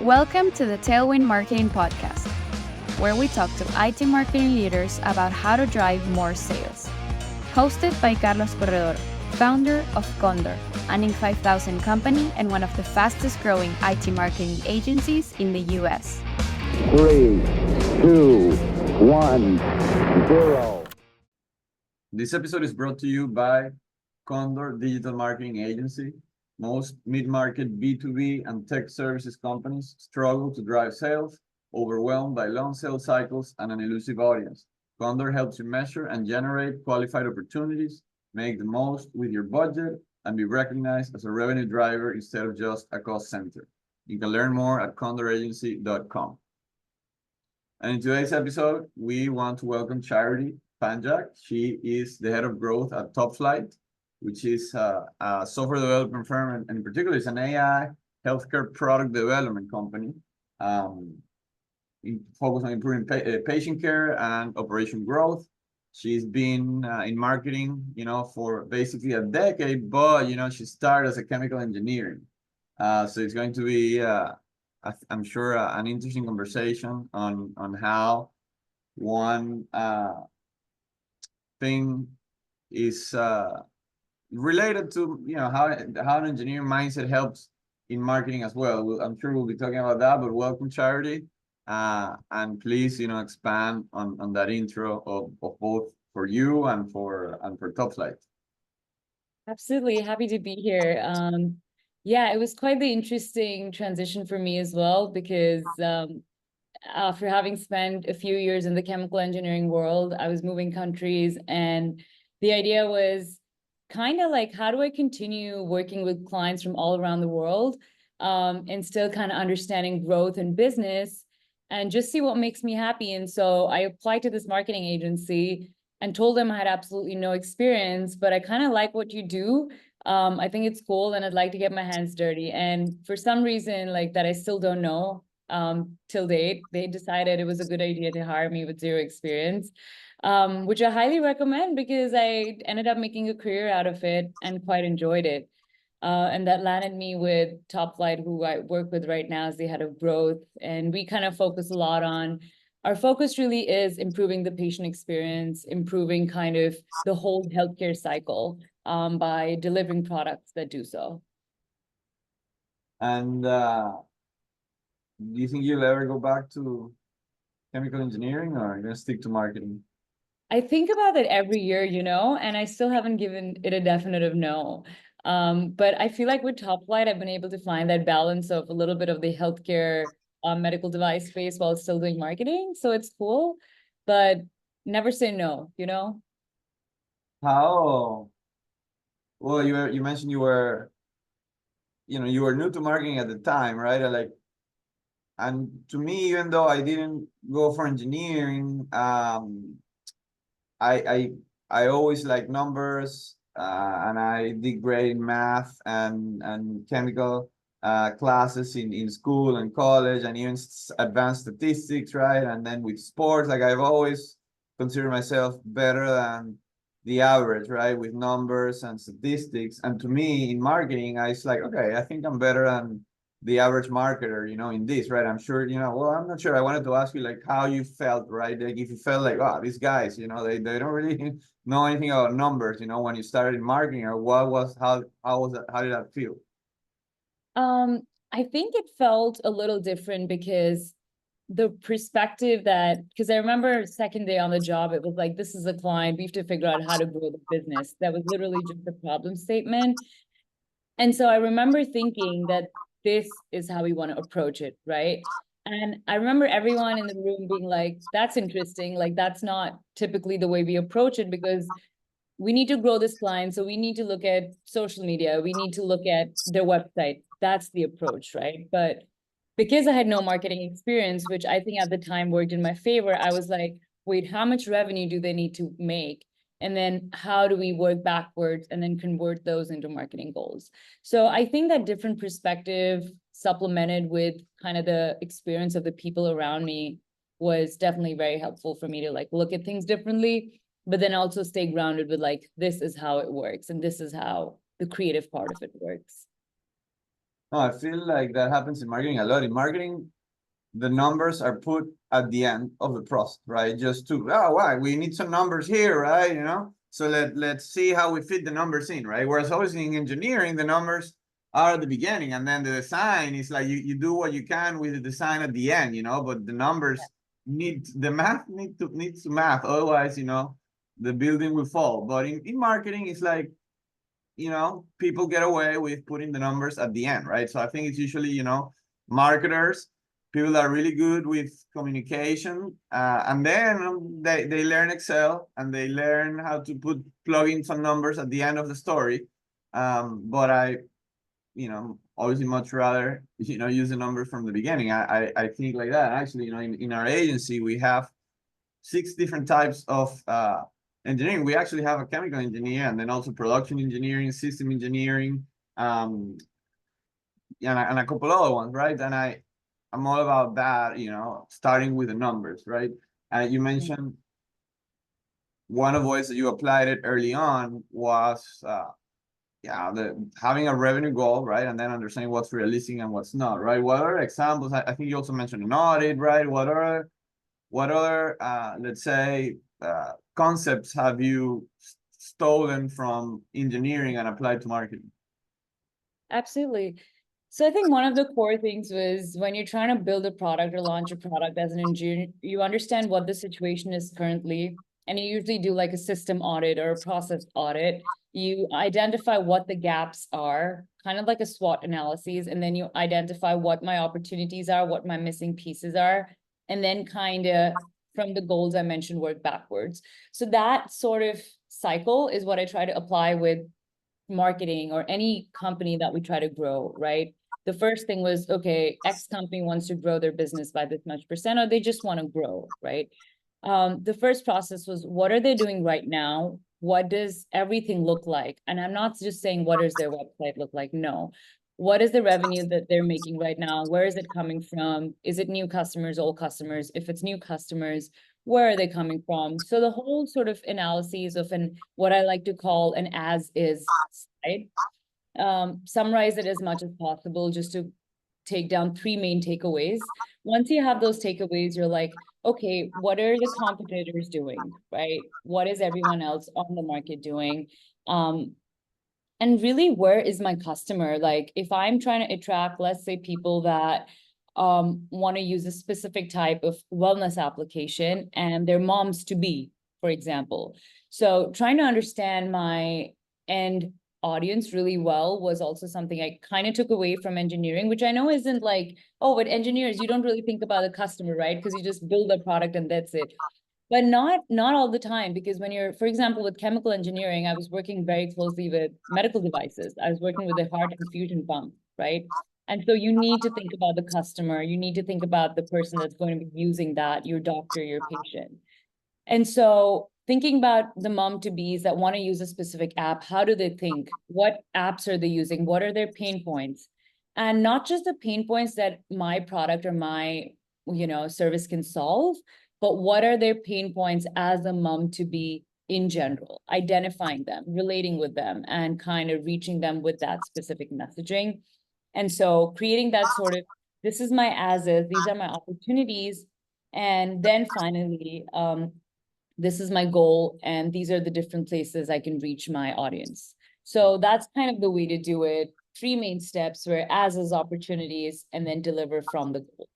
Welcome to the Tailwind Marketing Podcast, where we talk to IT marketing leaders about how to drive more sales. Hosted by Carlos Corredor, founder of Corredor, an Inc. 5000 company and one of the fastest growing IT marketing agencies in the US. 3, 2, 1, 0. This episode is brought to you by Corredor Digital Marketing Agency. Most mid-market B2B and tech services companies struggle to drive sales, overwhelmed by long sales cycles and an elusive audience. Corredor helps you measure and generate qualified opportunities, make the most with your budget, and be recognized as a revenue driver instead of just a cost center. You can learn more at condораgency.com. And in today's episode, we want to welcome Charudhi Pankaj. She is the head of growth at TopFlight, which is a software development firm, and in particular, it's an AI healthcare product development company focused on improving patient care and operation growth. She's been in marketing, for basically a decade, but, she started as a chemical engineering. So it's going to be, I'm sure, an interesting conversation on how one thing is related to how an engineering mindset helps in marketing as well. I'm sure we'll be talking about that, but welcome, Charudhi, and please expand on that intro of both for you and for TopFlight. Absolutely, happy to be here. Yeah, it was quite the interesting transition for me as well, because after having spent a few years in the chemical engineering world, I was moving countries, and the idea was kind of like, how do I continue working with clients from all around the world and still kind of understanding growth and business and just see what makes me happy? And so I applied to this marketing agency and told them I had absolutely no experience, but I kind of like what you do. I think it's cool and I'd like to get my hands dirty. And for some reason like that, I still don't know till date, they decided it was a good idea to hire me with zero experience. Which I highly recommend because I ended up making a career out of it and quite enjoyed it. And that landed me with TopFlight, who I work with right now as the head of growth. And we kind of focus a lot on, our focus really is improving the patient experience, improving kind of the whole healthcare cycle by delivering products that do so. And do you think you'll ever go back to chemical engineering, or are you going to stick to marketing? I think about that every year, and I still haven't given it a definitive no. But I feel like with TopFlight, I've been able to find that balance of a little bit of the healthcare medical device space while still doing marketing. So it's cool, but never say no, How? Well, you mentioned you were new to marketing at the time, right? And to me, even though I didn't go for engineering, I always like numbers, and I did great in math and chemical classes in school and college, and even advanced statistics, right? And then with sports, like I've always considered myself better than the average, right? With numbers and statistics. And to me, in marketing, I was like, okay, I think I'm better than the average marketer, in this, right? I'm sure, well, I'm not sure. I wanted to ask you, like, how you felt, right? Like, if you felt like, wow, these guys, they don't really know anything about numbers, when you started in marketing, or how was that? How did that feel? I think it felt a little different because the perspective because I remember second day on the job, it was like, this is a client, we have to figure out how to grow the business. That was literally just a problem statement. And so I remember thinking that this is how we want to approach it, right? And I remember everyone in the room being like, that's interesting. Like, that's not typically the way we approach it, because we need to grow this client. So we need to look at social media. We need to look at their website. That's the approach, right? But because I had no marketing experience, which I think at the time worked in my favor, I was like, wait, how much revenue do they need to make? And then how do we work backwards and then convert those into marketing goals? So I think that different perspective supplemented with kind of the experience of the people around me was definitely very helpful for me to like look at things differently, but then also stay grounded with like, this is how it works and this is how the creative part of it works. No, I feel like that happens in marketing a lot. In marketing, the numbers are put at the end of the process, right? Just to, oh, why? We need some numbers here, right? So let's see how we fit the numbers in, right? Whereas obviously in engineering, the numbers are at the beginning, and then the design is like you do what you can with the design at the end, but the numbers the math needs to math. Otherwise, the building will fall. But in marketing, it's like, people get away with putting the numbers at the end, right? So I think it's usually, marketers, people that are really good with communication, and then they learn Excel and they learn how to plug in some numbers at the end of the story. But I, obviously much rather, use the numbers from the beginning. I think like that. Actually, in our agency, we have 6 different types of engineering. We actually have a chemical engineer, and then also production engineering, system engineering, and a couple other ones, right? And I'm all about that, starting with the numbers, right? You mentioned one of the ways that you applied it early on was having a revenue goal, right? And then understanding what's realistic and what's not, right? What are examples? I think you also mentioned an audit, right? What other let's say concepts have you stolen from engineering and applied to marketing? Absolutely. So I think one of the core things was when you're trying to build a product or launch a product as an engineer, you understand what the situation is currently, and you usually do like a system audit or a process audit. You identify what the gaps are, kind of like a SWOT analysis, and then you identify what my opportunities are, what my missing pieces are, and then kind of from the goals I mentioned, work backwards. So that sort of cycle is what I try to apply with marketing or any company that we try to grow, right? The first thing was, okay, X company wants to grow their business by this much percent, or they just want to grow, right? The first process was, what are they doing right now? What does everything look like? And I'm not just saying, what does their website look like? No. What is the revenue that they're making right now? Where is it coming from? Is it new customers, old customers? If it's new customers, where are they coming from? So the whole sort of analysis of what I like to call an as is side, summarize it as much as possible just to take down 3 main takeaways. Once you have those takeaways, you're like, okay, what are the competitors doing, right? What is everyone else on the market doing? And really, where is my customer? Like, if I'm trying to attract, let's say, people that want to use a specific type of wellness application and their moms to be, for example. So trying to understand my end audience really well was also something I kind of took away from engineering, which I know isn't like, oh, but engineers, you don't really think about the customer, right? Because you just build a product and that's it. But not all the time, because when you're, for example, with chemical engineering, I was working very closely with medical devices. I was working with a heart infusion pump, right? And so you need to think about the customer. You need to think about the person that's going to be using that, your doctor, your patient. And so thinking about the mom-to-bees that want to use a specific app, how do they think? What apps are they using? What are their pain points? And not just the pain points that my product or my, service can solve, but what are their pain points as a mom-to-be in general, identifying them, relating with them, and kind of reaching them with that specific messaging. And so creating that sort of, this is my as is, these are my opportunities. And then finally, this is my goal, and these are the different places I can reach my audience. So that's kind of the way to do it. 3 main steps, where as is opportunities, and then deliver from the goals.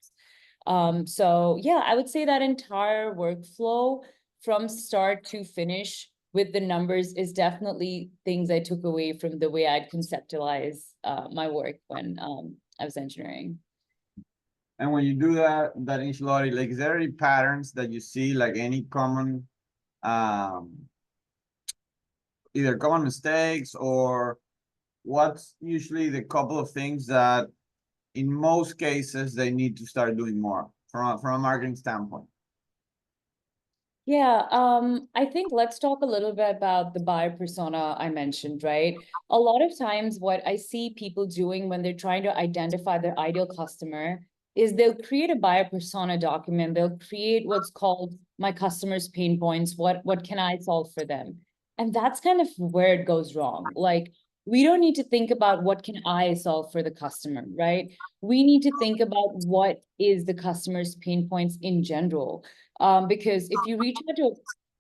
So yeah, I would say that entire workflow from start to finish with the numbers is definitely things I took away from the way I'd conceptualize my work when I was engineering. And when you do that initial audit, like, is there any patterns that you see, like any common, either common mistakes, or what's usually the couple of things that in most cases they need to start doing more from a marketing standpoint? Yeah, I think let's talk a little bit about the buyer persona I mentioned, right? A lot of times what I see people doing when they're trying to identify their ideal customer is they'll create a buyer persona document. They'll create what's called my customer's pain points. What can I solve for them? And that's kind of where it goes wrong. Like, we don't need to think about what can I solve for the customer, right? We need to think about what is the customer's pain points in general. Because if you reach out to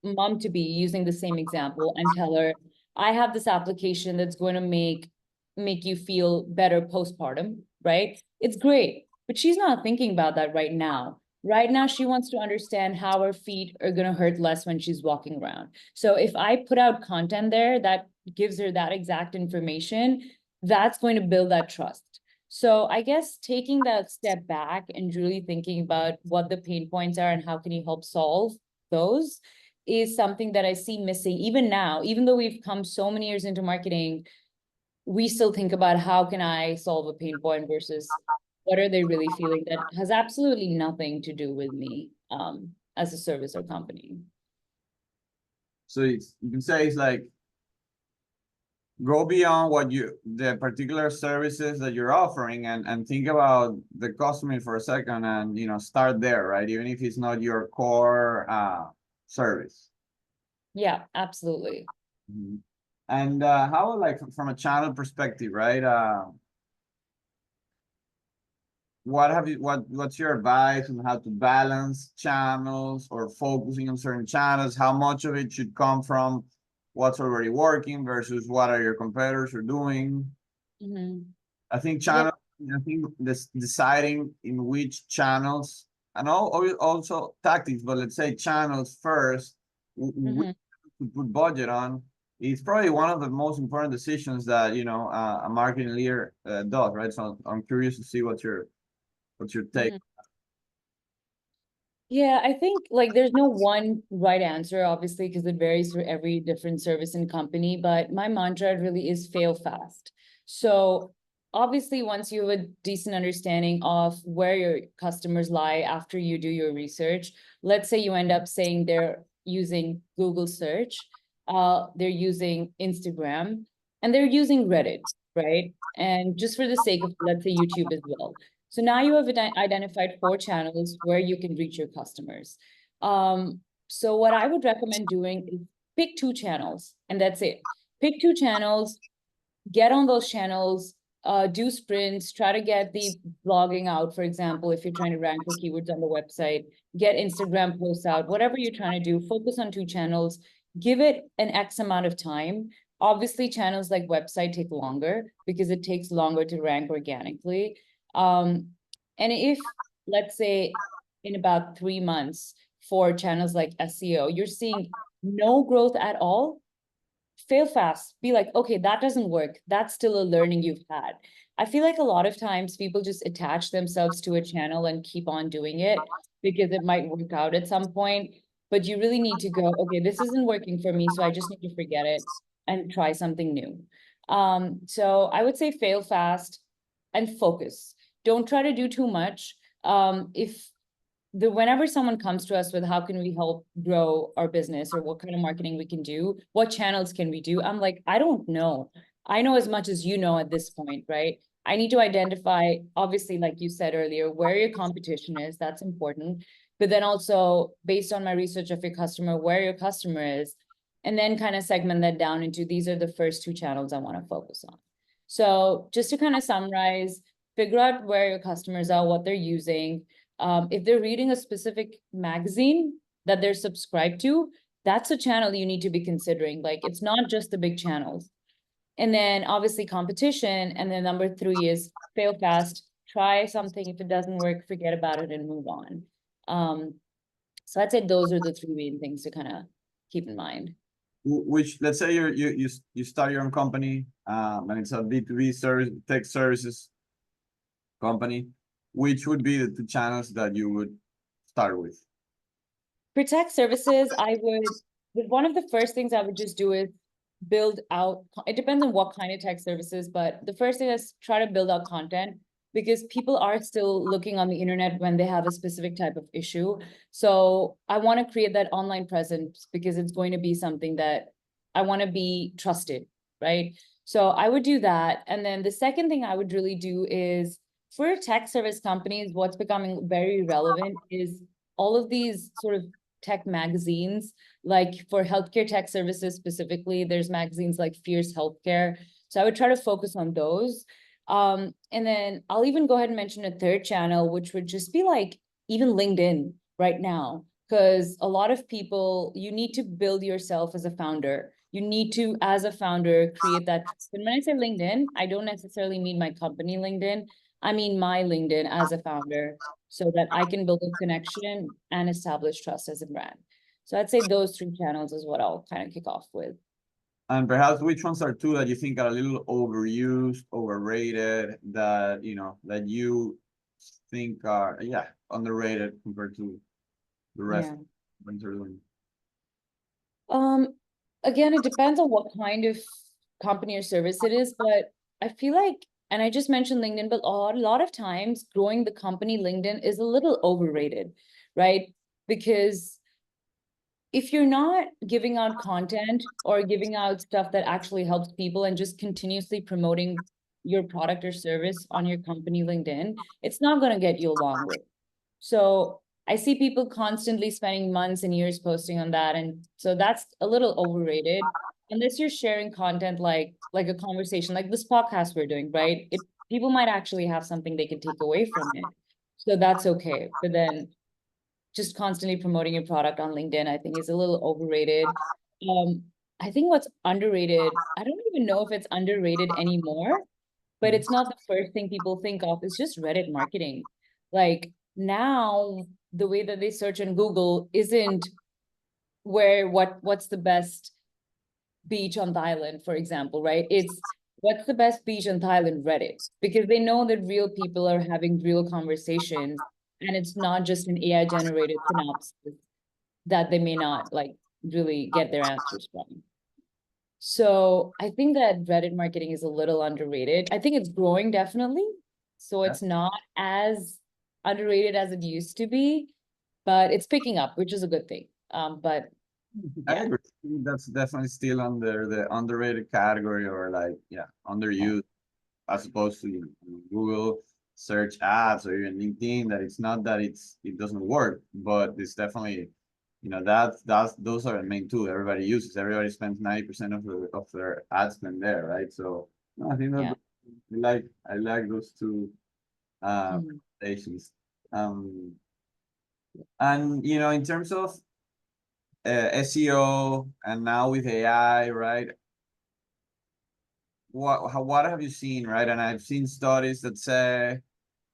a mom to be, using the same example, and tell her, I have this application that's going to make you feel better postpartum, right? It's great, but she's not thinking about that right now. Right now, she wants to understand how her feet are going to hurt less when she's walking around. So if I put out content there that gives her that exact information, that's going to build that trust. So I guess taking that step back and really thinking about what the pain points are and how can you help solve those is something that I see missing even now. Even though we've come so many years into marketing, we still think about how can I solve a pain point versus what are they really feeling that has absolutely nothing to do with me as a service or company. So you can say it's like go beyond what the particular services that you're offering and think about the customer for a second and, start there, right? Even if it's not your core service. Yeah, absolutely. Mm-hmm. And how, like, from a channel perspective, right? What's your advice on how to balance channels or focusing on certain channels? How much of it should come from what's already working versus what are your competitors are doing? Mm-hmm. I think this deciding in which channels and also tactics, but let's say channels first, Mm-hmm. to put budget on, is probably one of the most important decisions that a marketing leader does, right? So I'm curious to see what's your take. Mm-hmm. Yeah, I think like there's no one right answer, obviously, because it varies for every different service and company. But my mantra really is fail fast. So obviously, once you have a decent understanding of where your customers lie after you do your research, let's say you end up saying they're using Google search, they're using Instagram, and they're using Reddit, right? And just for the sake of, let's say, YouTube as well. So now you have identified 4 channels where you can reach your customers. So what I would recommend doing is pick 2 channels, and that's it. Pick 2 channels, get on those channels, do sprints, try to get the blogging out, for example, if you're trying to rank for keywords on the website, get Instagram posts out, whatever you're trying to do, focus on 2 channels, give it an X amount of time. Obviously, channels like website take longer because it takes longer to rank organically. And if, let's say, in about 3 months for channels like SEO, you're seeing no growth at all, fail fast. Be like, okay, that doesn't work. That's still a learning you've had. I feel like a lot of times people just attach themselves to a channel and keep on doing it because it might work out at some point. But you really need to go, okay, this isn't working for me, so I just need to forget it and try something new. So I would say fail fast and focus. Don't try to do too much. Whenever someone comes to us with how can we help grow our business or what kind of marketing we can do, what channels can we do, I'm like, I don't know. I know as much as you know at this point, right? I need to identify, obviously, like you said earlier, where your competition is. That's important. But then also, based on my research of your customer, where your customer is, and then kind of segment that down into these are the first 2 channels I want to focus on. So just to kind of summarize, figure out where your customers are, what they're using. If they're reading a specific magazine that they're subscribed to, that's a channel you need to be considering. Like, it's not just the big channels. And then obviously competition. And then number 3 is fail fast, try something. If it doesn't work, forget about it and move on. So I'd say those are the 3 main things to kind of keep in mind. Which, let's say you start your own company, and it's a B2B service, tech services company, which would be the 2 channels that you would start with? For tech services, one of the first things I would just do is build out, it depends on what kind of tech services, but the first thing is try to build out content because people are still looking on the internet when they have a specific type of issue. So I want to create that online presence because it's going to be something that I want to be trusted, right? So I would do that. And then the second thing I would really do is for tech service companies, what's becoming very relevant is all of these sort of tech magazines, like for healthcare tech services specifically, there's magazines like Fierce Healthcare. So I would try to focus on those. And then I'll even go ahead and mention a third channel, which would just be like even LinkedIn right now, because a lot of people, you need to build yourself as a founder. You need to, as a founder, create that trust. And when I say LinkedIn, I don't necessarily mean my company LinkedIn. I mean my LinkedIn as a founder, so that I can build a connection and establish trust as a brand. So I'd say those three channels is what I'll kind of kick off with. And perhaps which ones are two that you think are a little overused, overrated, that that you think are underrated compared to the rest Yeah. of what they're doing? Again, it depends on what kind of company or service it is, but I feel like, and I just mentioned LinkedIn, but a lot of times growing the company LinkedIn is a little overrated, right? Because if you're not giving out content or giving out stuff that actually helps people and just continuously promoting your product or service on your company LinkedIn, it's not going to get you a long way. So I see people constantly spending months and years posting on that. And so that's a little overrated. Unless you're sharing content like a conversation like this podcast we're doing, right? People might actually have something they can take away from it. So that's okay. But then just constantly promoting your product on LinkedIn, I think is a little overrated. I think what's underrated, I don't even know if it's underrated anymore, but it's not the first thing people think of. It's just Reddit marketing. Like now, the way that they search on Google isn't what's the best beach on Thailand, for example, right? It's what's the best beach on Thailand, Reddit, because they know that real people are having real conversations, and it's not just an AI generated synopsis that they may not like really get their answers from. So I think that Reddit marketing is a little underrated. I think it's growing definitely. So it's not as underrated as it used to be, but it's picking up, which is a good thing. But I yeah, agree. That's definitely still under the underrated category, or underused, as opposed to Google search ads or even LinkedIn. That it's not that it doesn't work, but it's definitely that's those are the main two everybody uses. Everybody spends 90% of their ad spend there, right? So no, I think that yeah. I like those two Mhm. stations. Um, and in terms of SEO and now with AI, right? What have you seen, right? And I've seen studies that say,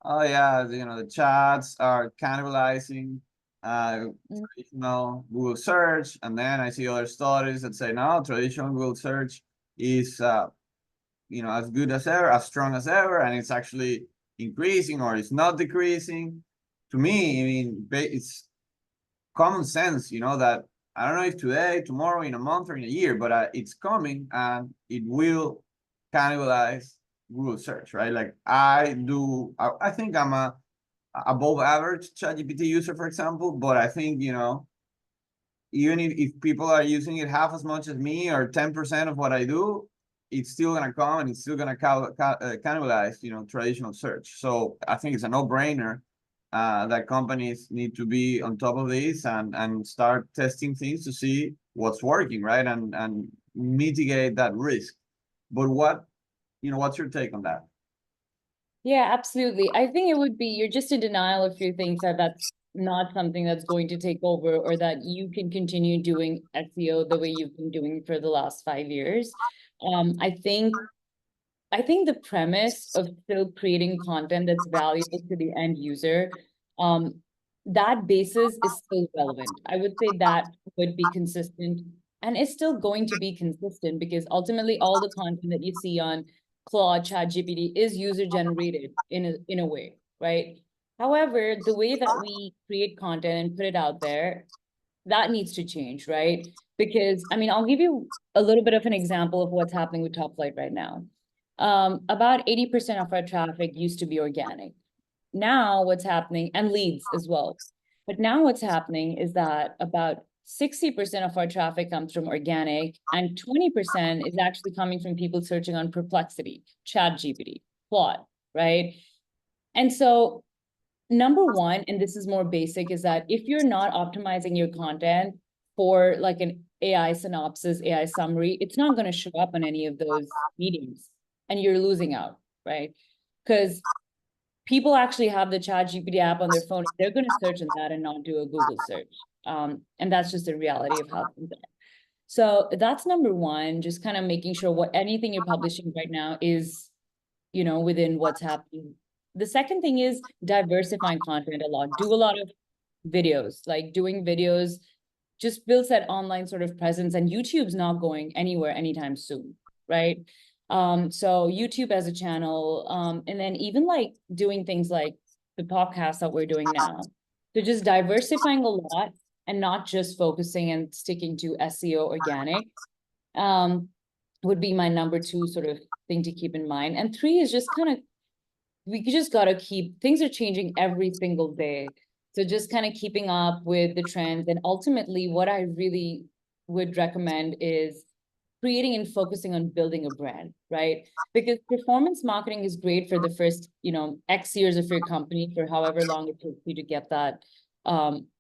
oh yeah, the chats are cannibalizing Mm. traditional Google search, and then I see other studies that say no, traditional Google search is as good as ever, as strong as ever, and it's actually increasing or it's not decreasing. To me, I mean, it's common sense, that I don't know if today, tomorrow, in a month, or in a year, but it's coming and it will cannibalize Google search, right? Like I think I'm a above average ChatGPT user, for example, but I think, even if people are using it half as much as me or 10% of what I do, it's still gonna come and it's still gonna cannibalize, traditional search. So I think it's a no-brainer that companies need to be on top of this and start testing things to see what's working, right? And mitigate that risk. But what's your take on that? Yeah, absolutely. I think it would be you're just in denial if you think that that's not something that's going to take over, or that you can continue doing SEO the way you've been doing for the last 5 years. I think the premise of still creating content that's valuable to the end user, um, that basis is still relevant. I would say that would be consistent, and it's still going to be consistent, because ultimately all the content that you see on Claude, ChatGPT is user generated in a way, right? However, the way that we create content and put it out there, that needs to change, right? Because I mean, I'll give you a little bit of an example of what's happening with Top Flight right now. About 80% of our traffic used to be organic. Now what's happening, and leads as well. But now what's happening is that about 60% of our traffic comes from organic, and 20% is actually coming from people searching on Perplexity, ChatGPT, Claude, right? And so number one, and this is more basic, is that if you're not optimizing your content, for like an AI synopsis, AI summary, it's not going to show up on any of those meetings, and you're losing out, right? Because people actually have the ChatGPT app on their phone. They're going to search on that and not do a Google search. And that's just the reality of how things are. So that's number one, just kind of making sure anything you're publishing right now is, within what's happening. The second thing is diversifying content a lot. Do a lot of videos, like doing videos just builds that online sort of presence, and YouTube's not going anywhere anytime soon, right? So YouTube as a channel, and then even like doing things like the podcast that we're doing now. So just diversifying a lot and not just focusing and sticking to SEO organic, would be my number two sort of thing to keep in mind. And three is just kind of, we just got to things are changing every single day. So just kind of keeping up with the trends. And ultimately, what I really would recommend is creating and focusing on building a brand, right? Because performance marketing is great for the first, X years of your company, for however long it takes you to get that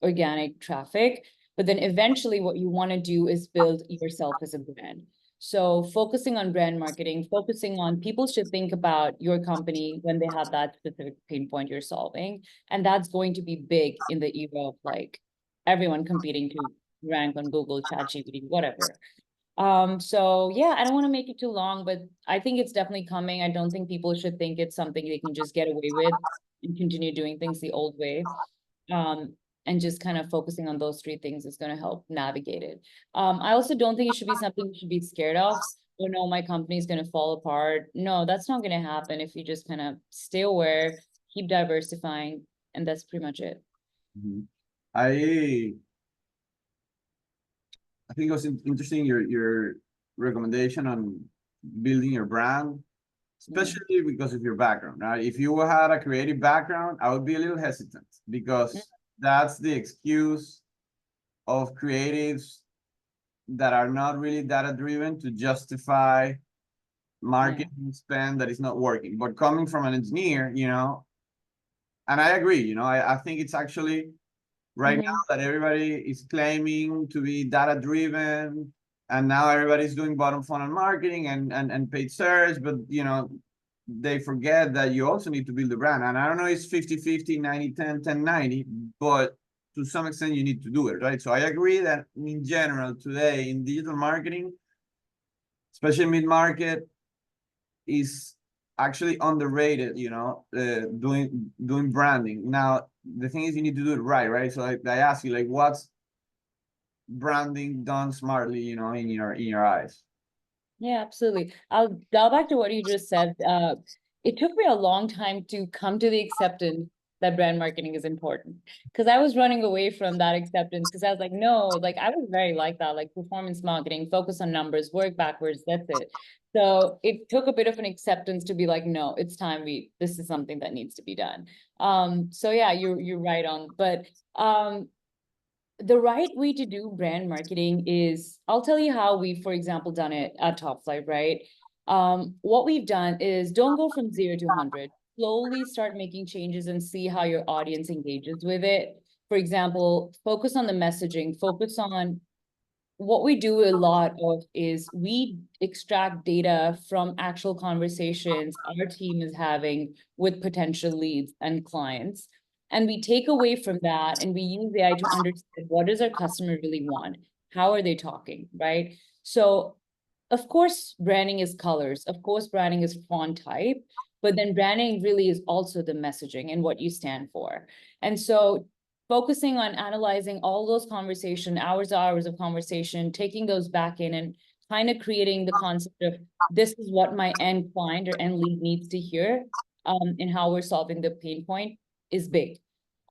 organic traffic. But then eventually what you want to do is build yourself as a brand. So focusing on brand marketing, focusing on people should think about your company when they have that specific pain point you're solving. And that's going to be big in the era of like everyone competing to rank on Google, ChatGPT, whatever. So yeah, I don't want to make it too long, but I think it's definitely coming. I don't think people should think it's something they can just get away with and continue doing things the old way. And just kind of focusing on those three things is going to help navigate it. I also don't think it should be something you should be scared of. Oh no, my company is going to fall apart. No, that's not going to happen if you just kind of stay aware, keep diversifying, and that's pretty much it. Mm-hmm. I think it was interesting your recommendation on building your brand, especially because of your background. Right? If you had a creative background, I would be a little hesitant because that's the excuse of creatives that are not really data driven to justify marketing spend that is not working. But coming from an engineer, and I agree, I think it's actually right now that everybody is claiming to be data driven, and now everybody's doing bottom funnel marketing and paid search, but they forget that you also need to build a brand. And I don't know, it's 50-50, 90-10, 10-90, but to some extent you need to do it, right? So I agree that in general today in digital marketing, especially mid-market, is actually underrated, doing branding. Now, the thing is you need to do it right? So I ask you, like, what's branding done smartly, in your eyes? Yeah, absolutely. I'll dial back to what you just said. It took me a long time to come to the acceptance that brand marketing is important, because I was running away from that acceptance, because I was like, no, like I was very like that, like performance marketing, focus on numbers, work backwards, that's it. So it took a bit of an acceptance to be like, no, it's time this is something that needs to be done. So yeah, you're right on, but the right way to do brand marketing is, I'll tell you how we, for example, done it at Top Flight, right? What we've done is don't go from 0 to 100. Slowly start making changes and see how your audience engages with it. For example, focus on the messaging, focus on what we do a lot of is we extract data from actual conversations our team is having with potential leads and clients. And we take away from that and we use AI to understand what does our customer really want? How are they talking, right? So of course, branding is colors. Of course, branding is font type, but then branding really is also the messaging and what you stand for. And so focusing on analyzing all those hours of conversation, taking those back in and kind of creating the concept of this is what my end client or end lead needs to hear, and how we're solving the pain point is big.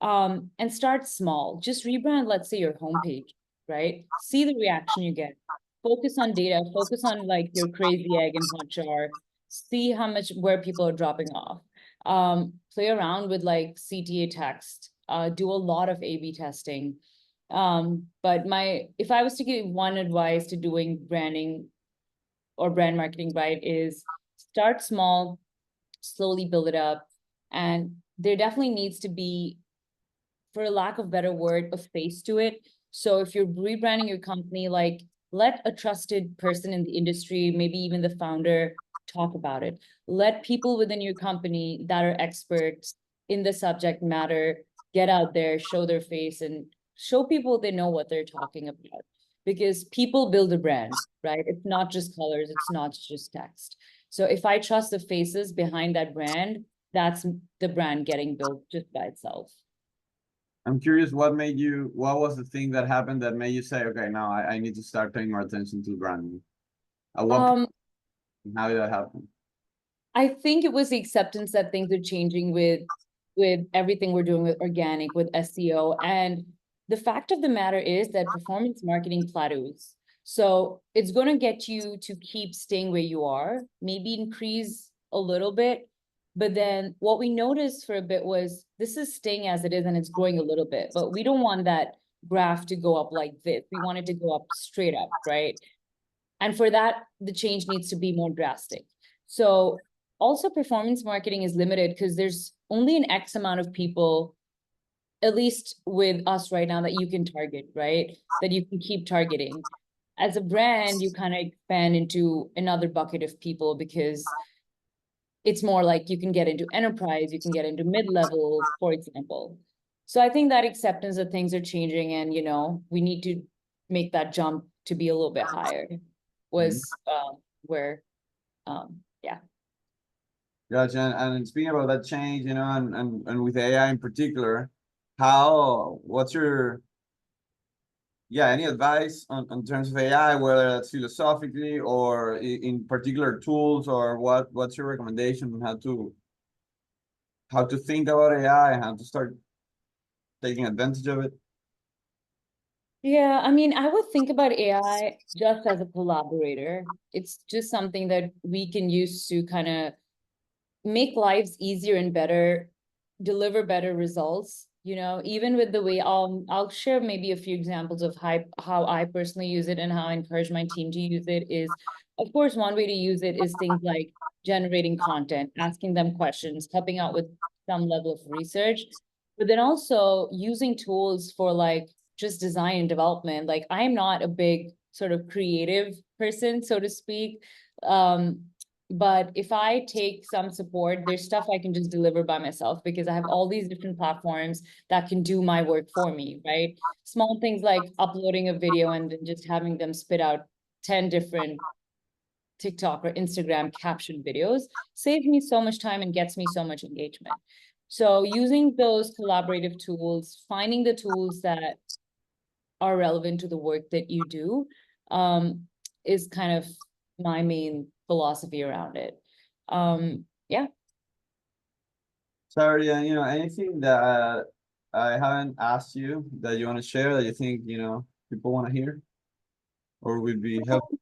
And start small. Just rebrand, let's say, your homepage, right? See the reaction you get. Focus on data, focus on like your crazy egg and hotjar, see where people are dropping off. Play around with like CTA text, do a lot of A/B testing. But if I was to give one advice to doing branding or brand marketing right, is start small, slowly build it up. And there definitely needs to be, for lack of better word, a face to it. So if you're rebranding your company, like let a trusted person in the industry, maybe even the founder, talk about it. Let people within your company that are experts in the subject matter get out there, show their face, and show people they know what they're talking about. Because people build a brand, right? It's not just colors, it's not just text. So if I trust the faces behind that brand, that's the brand getting built just by itself. I'm curious, what was the thing that happened that made you say, okay, now I need to start paying more attention to branding? At what point, how did that happen? I think it was the acceptance that things are changing with everything we're doing with organic, with SEO. And the fact of the matter is that performance marketing plateaus. So it's going to get you to keep staying where you are, maybe increase a little bit. But then what we noticed for a bit was this is staying as it is and it's growing a little bit, but we don't want that graph to go up like this. We want it to go up straight up, right? And for that, the change needs to be more drastic. So also performance marketing is limited because there's only an X amount of people, at least with us right now, that you can target, right? That you can keep targeting. As a brand, you kind of expand into another bucket of people because it's more like you can get into enterprise, you can get into mid-level, for example. So I think that acceptance that things are changing and, we need to make that jump to be a little bit higher was where, yeah. Gotcha. And speaking about that change, and with AI in particular, what's your, any advice on terms of AI, whether that's philosophically or in particular tools, or what's your recommendation on how to think about AI and how to start taking advantage of it? Yeah, I mean, I would think about AI just as a collaborator. It's just something that we can use to kind of make lives easier and better, deliver better results. Even with the way I'll share maybe a few examples of how I personally use it and how I encourage my team to use it is, of course, one way to use it is things like generating content, asking them questions, helping out with some level of research, but then also using tools for like just design and development. Like I'm not a big sort of creative person, so to speak. But if I take some support, there's stuff I can just deliver by myself because I have all these different platforms that can do my work for me, right? Small things like uploading a video and then just having them spit out 10 different TikTok or Instagram caption videos saves me so much time and gets me so much engagement. So using those collaborative tools, finding the tools that are relevant to the work that you do, is kind of my main philosophy around it. Yeah. Sorry, anything that I haven't asked you that you want to share that you think, people want to hear or would be helpful?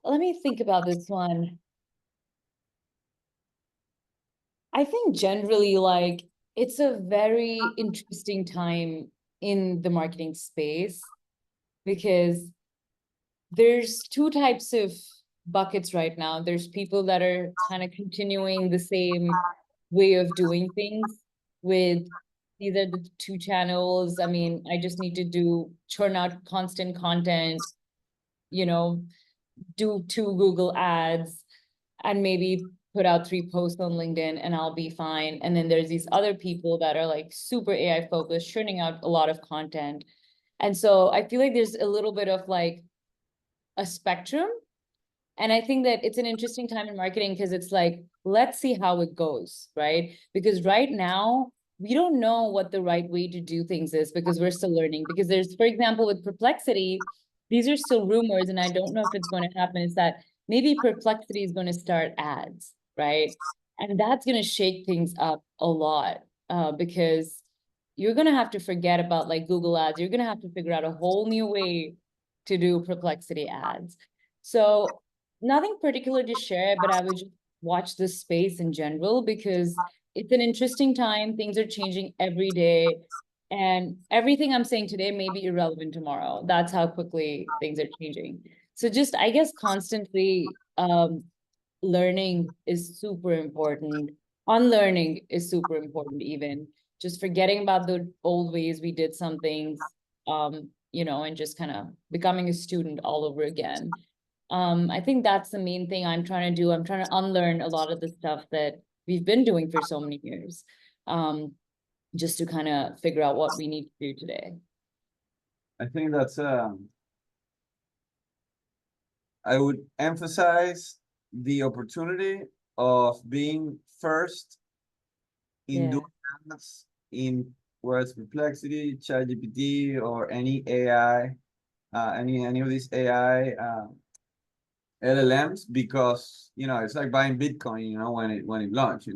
Let me think about this one. I think generally, like, it's a very interesting time in the marketing space because there's two types of buckets right now. There's people that are kind of continuing the same way of doing things with these are the two channels. I mean, I just need to churn out constant content, do 2 Google ads and maybe put out 3 posts on LinkedIn and I'll be fine. And then there's these other people that are like super AI focused, churning out a lot of content. And so I feel like there's a little bit of like a spectrum. And I think that it's an interesting time in marketing because it's like, let's see how it goes, right? Because right now, we don't know what the right way to do things is because we're still learning. Because there's, for example, with Perplexity, these are still rumors and I don't know if it's going to happen, is that maybe Perplexity is going to start ads, right? And that's going to shake things up a lot because you're going to have to forget about like Google ads. You're going to have to figure out a whole new way to do Perplexity ads. So nothing particular to share, but I would just watch this space in general because it's an interesting time. Things are changing every day. And everything I'm saying today may be irrelevant tomorrow. That's how quickly things are changing. So just, I guess, constantly learning is super important. Unlearning is super important even just forgetting about the old ways we did some things, and just kind of becoming a student all over again. I think that's the main thing I'm trying to do. I'm trying to unlearn a lot of the stuff that we've been doing for so many years, just to kind of figure out what we need to do today. I think that's I would emphasize the opportunity of being first in doing that in whether it's Perplexity, ChatGPT, or any AI, any of these AI LLMs, because it's like buying Bitcoin, when it launched,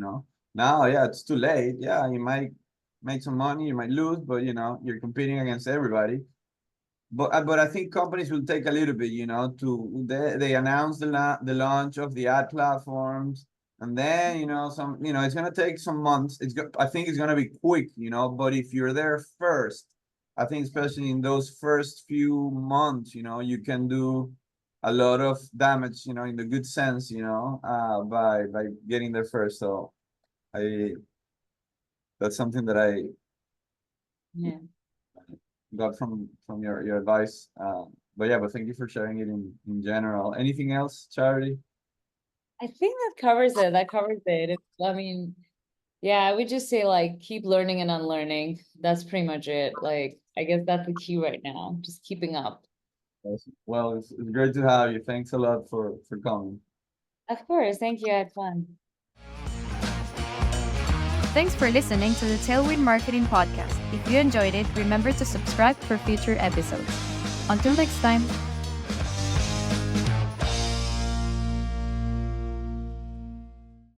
Now, it's too late. Yeah, you might make some money, you might lose, but you're competing against everybody. But I think companies will take a little bit, they announce the launch of the ad platforms, and then it's gonna take some months. I think it's gonna be quick, but if you're there first, I think especially in those first few months, you can do a lot of damage, in the good sense, by getting there first. So that's something that I got from your advice. But thank you for sharing it in general. Anything else, Charity? I think that covers it. I would just say, like, keep learning and unlearning. That's pretty much it. Like, I guess that's the key right now, just keeping up. Awesome. Well, it's great to have you. Thanks a lot for coming. Of course. Thank you. I had fun. Thanks for listening to the Tailwind Marketing Podcast. If you enjoyed it, remember to subscribe for future episodes. Until next time.